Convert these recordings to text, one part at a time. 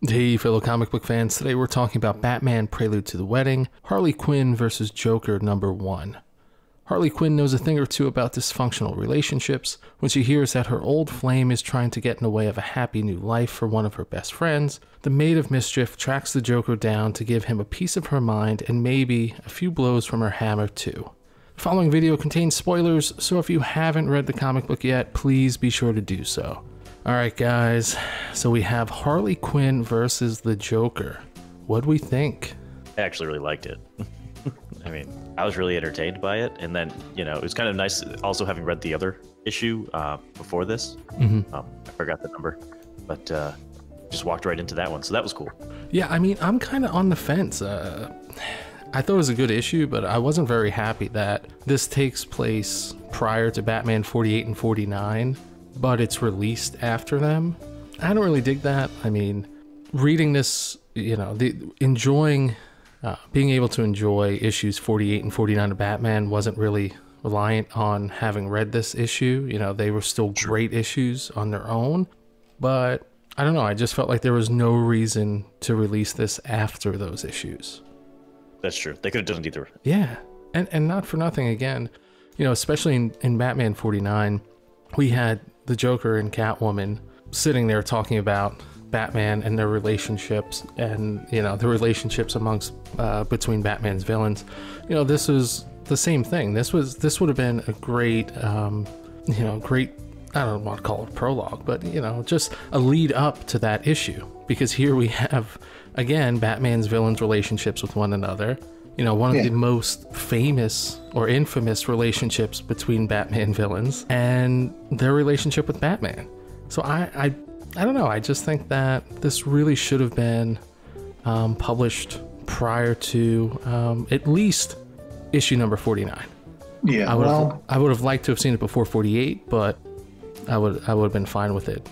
Hey fellow comic book fans, today we're talking about Batman Prelude to the Wedding, Harley Quinn versus Joker #1. Harley Quinn knows a thing or two about dysfunctional relationships when she hears that her old flame is trying to get in the way of a happy new life for one of her best friends. The Maid of Mischief tracks the Joker down to give him a piece of her mind and maybe a few blows from her hammer too. The following video contains spoilers, so if you haven't read the comic book yet, please be sure to do so. Alright guys, so we have Harley Quinn versus the Joker. What'd we think? I actually really liked it. I mean, I was really entertained by it, and then, you know, it was kind of nice also having read the other issue before this. I forgot the number, but just walked right into that one, so that was cool. Yeah, I mean, I'm kind of on the fence. I thought it was a good issue, but I wasn't very happy that this takes place prior to Batman 48 and 49. But it's released after them. I don't really dig that. I mean, reading this, you know, being able to enjoy issues 48 and 49 of Batman wasn't really reliant on having read this issue. You know, they were still great issues on their own. But I don't know, I just felt like there was no reason to release this after those issues. That's true. They could have done it either. Yeah, and not for nothing again, you know, especially in Batman 49, we had the Joker and Catwoman sitting there talking about Batman and their relationships, and you know, the relationships amongst between Batman's villains. You know, this was the same thing. This would have been a great you know, great, I don't want to call it a prologue, but you know, just a lead up to that issue, because here we have again Batman's villains' relationships with one another. You know, one of the most famous or infamous relationships between Batman villains and their relationship with Batman. So I don't know. I just think that this really should have been published prior to at least issue number 49. Yeah, I would have liked to have seen it before 48, but I would have been fine with it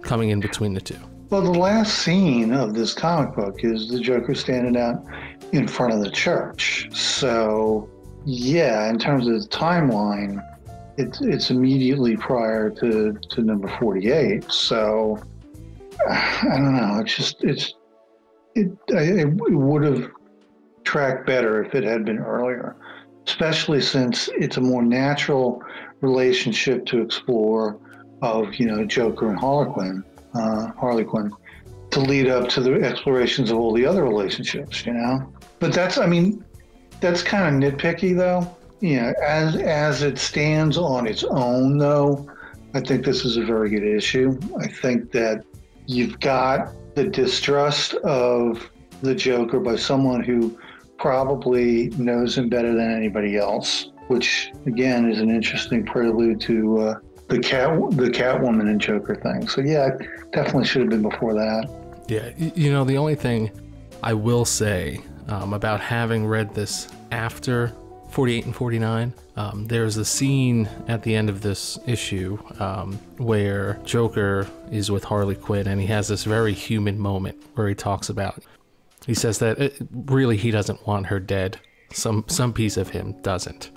coming in between the two. well, the last scene of this comic book is the Joker standing out in front of the church. So, yeah, in terms of the timeline, it's immediately prior to number 48. So, I don't know. It would have tracked better if it had been earlier, especially since it's a more natural relationship to explore of, you know, Joker and Harley Quinn, to lead up to the explorations of all the other relationships, you know. But that's kind of nitpicky, though. You know, as it stands on its own, though, I think this is a very good issue. I think that you've got the distrust of the Joker by someone who probably knows him better than anybody else, which again is an interesting prelude to the Catwoman and Joker thing. So yeah, it definitely should have been before that. Yeah, you know, the only thing I will say about having read this after 48 and 49, there's a scene at the end of this issue where Joker is with Harley Quinn, and he has this very human moment where he says that really he doesn't want her dead. Some piece of him doesn't.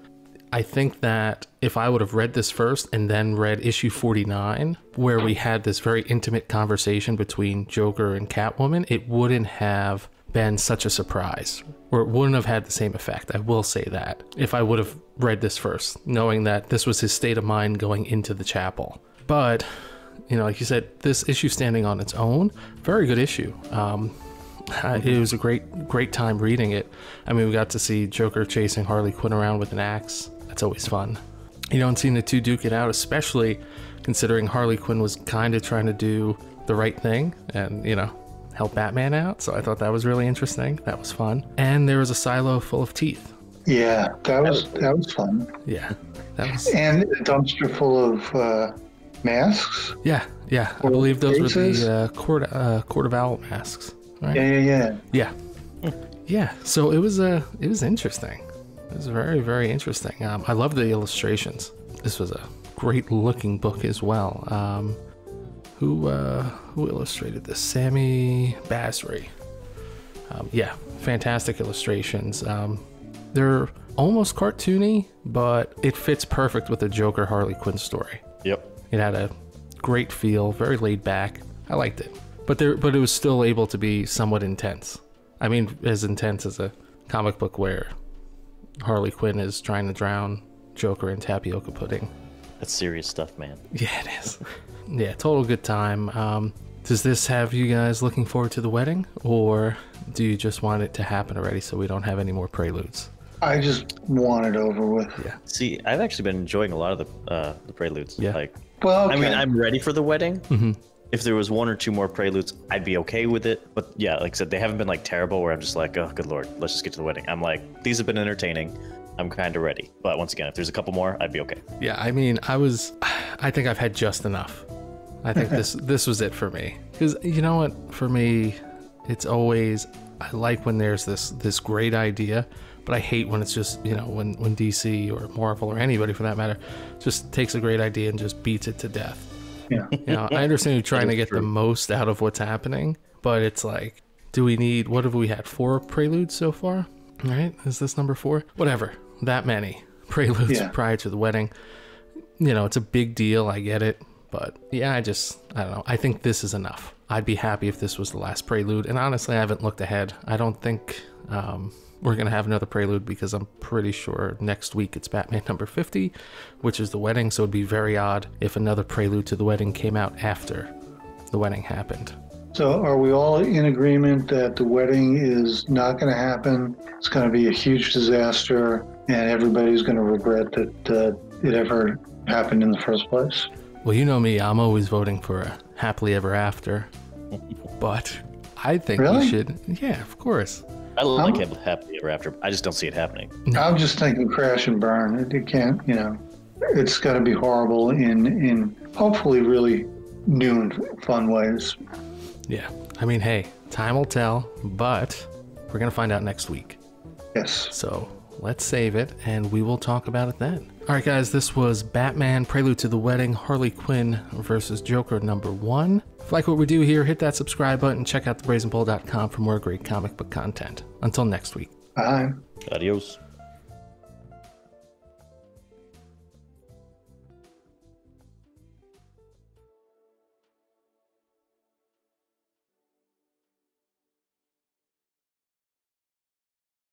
I think that if I would have read this first and then read issue 49, where we had this very intimate conversation between Joker and Catwoman, it wouldn't have been such a surprise, or it wouldn't have had the same effect. I will say that if I would have read this first, knowing that this was his state of mind going into the chapel. But, you know, like you said, this issue standing on its own, very good issue. It was a great time reading it. I mean, we got to see Joker chasing Harley Quinn around with an axe. That's always fun. You know, and seeing the two duke it out, especially considering Harley Quinn was kind of trying to do the right thing and, you know, help Batman out. So I thought that was really interesting. That was fun. And there was a silo full of teeth. Yeah, that was fun. Yeah, that was. And a dumpster full of masks. Yeah. I believe those were the Court of Owl masks. Right? Yeah. So it was interesting. It was very, very interesting. I love the illustrations. This was a great looking book as well. Who illustrated this? Sammy Basri. Yeah, fantastic illustrations. They're almost cartoony, but it fits perfect with the Joker Harley Quinn story. Yep. It had a great feel, very laid back. I liked it. but it was still able to be somewhat intense. I mean, as intense as a comic book where Harley Quinn is trying to drown Joker in tapioca pudding. That's serious stuff, man. Yeah, it is. Yeah, total good time. Does this have you guys looking forward to the wedding, or do you just want it to happen already so we don't have any more preludes? I just want it over with. Yeah. See, I've actually been enjoying a lot of the preludes. Yeah. Like, Well, okay. I mean, I'm ready for the wedding. Mm-hmm. If there was 1 or 2 more preludes, I'd be okay with it. But yeah, like I said, they haven't been like terrible where I'm just like, oh, good Lord, let's just get to the wedding. I'm like, these have been entertaining. I'm kind of ready. But once again, if there's a couple more, I'd be okay. Yeah, I mean, I think I've had just enough. I think this was it for me. Because you know what? For me, it's always, I like when there's this great idea, but I hate when it's just, you know, when DC or Marvel or anybody for that matter just takes a great idea and just beats it to death. Yeah. You know, I understand you're trying to get the most out of what's happening, but it's like, do we need, what have we had, 4 preludes so far? All right, is this number 4? Whatever, that many preludes prior to the wedding. You know, it's a big deal, I get it, but yeah, I don't know. I think this is enough. I'd be happy if this was the last prelude, and honestly, I haven't looked ahead. I don't think we're going to have another prelude because I'm pretty sure next week it's Batman number 50, which is the wedding, so it'd be very odd if another prelude to the wedding came out after the wedding happened. So are we all in agreement that the wedding is not going to happen? It's going to be a huge disaster, and everybody's going to regret that it ever happened in the first place? Well, you know me, I'm always voting for a happily ever after, but I think we should, yeah, of course. I like it happily ever after. I just don't see it happening. No. I'm just thinking crash and burn. It can't, you know, it's got to be horrible in hopefully really new and fun ways. Yeah, I mean, hey, time will tell, but we're going to find out next week. Yes. So let's save it, and we will talk about it then. All right, guys, this was Batman Prelude to the Wedding, Harley Quinn versus Joker number 1. If you like what we do here, hit that subscribe button. Check out thebrazenpole.com for more great comic book content. Until next week. Bye. Adios.